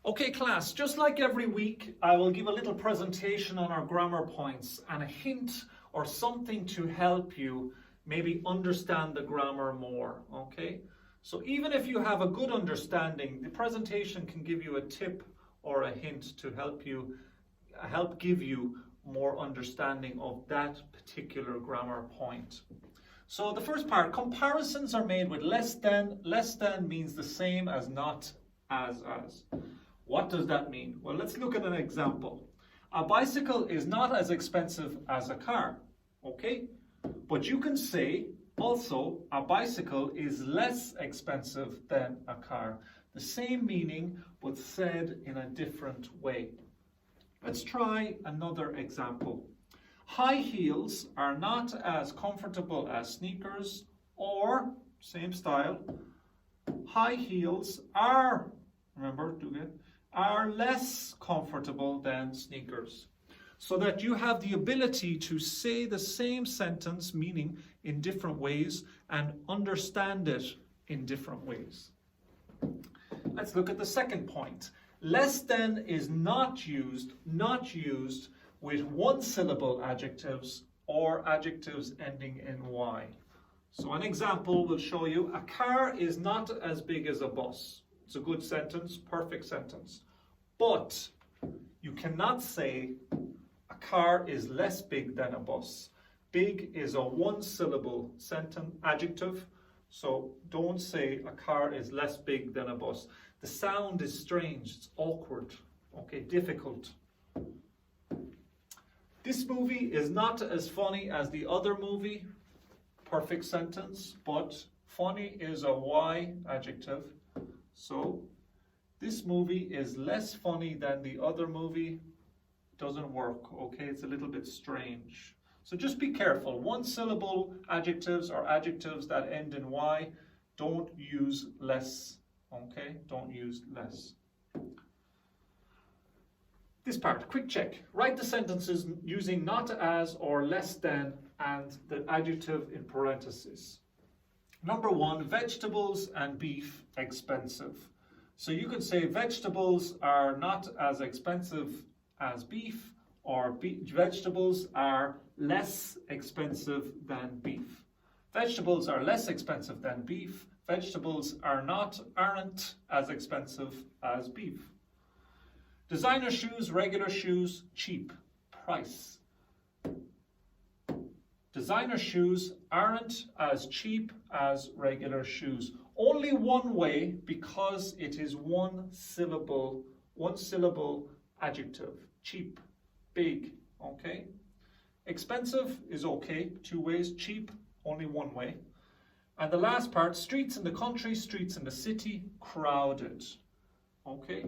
Okay, class, just like every week, I will give a little presentation on our grammar points and a hint or something to help you maybe understand the grammar more, okay? So even if you have a good understanding, the presentation can give you a tip or a hint to help give you more understanding of that particular grammar point. So the first part, comparisons are made with less than. Less than means the same as, not as. What does that mean? Well, let's look at an example. A bicycle is not as expensive as a car, okay? But you can say also a bicycle is less expensive than a car. The same meaning, but said in a different way. Let's try another example. High heels are not as comfortable as sneakers, or, same style, high heels are, remember, are less comfortable than sneakers. So that you have the ability to say the same sentence, meaning in different ways, and understand it in different ways. Let's look at the second point. Less than is not used with one-syllable adjectives or adjectives ending in Y. So an example will show you a car is not as big as a bus. It's a good sentence, perfect sentence. But you cannot say a car is less big than a bus. Big is a one-syllable sentence adjective, so don't say a car is less big than a bus. The sound is strange, it's awkward, okay, difficult. This movie is not as funny as the other movie, perfect sentence, but funny is a Y adjective. So this movie is less funny than the other movie. Doesn't work, okay? It's a little bit strange. So just be careful. One-syllable adjectives or adjectives that end in Y, don't use less, okay? Don't use less. This part, quick check. Write the sentences using not as or less than and the adjective in parentheses. Number 1, vegetables and beef expensive. So you could say vegetables are not as expensive as beef, or vegetables are less expensive than beef. Vegetables are less expensive than beef. Vegetables aren't as expensive as beef. Designer shoes, regular shoes, cheap, price. Designer shoes aren't as cheap as regular shoes. Only one way, because it is one syllable adjective. Cheap, big, okay? Expensive is okay, 2 ways. Cheap, only 1 way. And the last part, streets in the country, streets in the city, crowded, okay?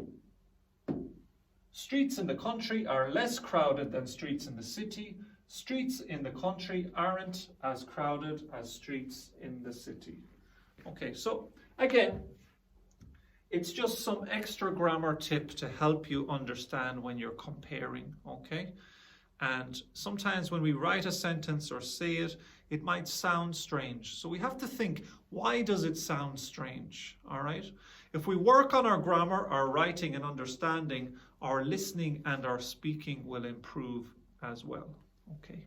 Streets in the country are less crowded than streets in the city. Streets in the country aren't as crowded as streets in the city. Okay, so again, it's just some extra grammar tip to help you understand when you're comparing, okay? And sometimes when we write a sentence or say it, it might sound strange. So we have to think, why does it sound strange, all right? If we work on our grammar, our writing and understanding, our listening and our speaking will improve as well, okay?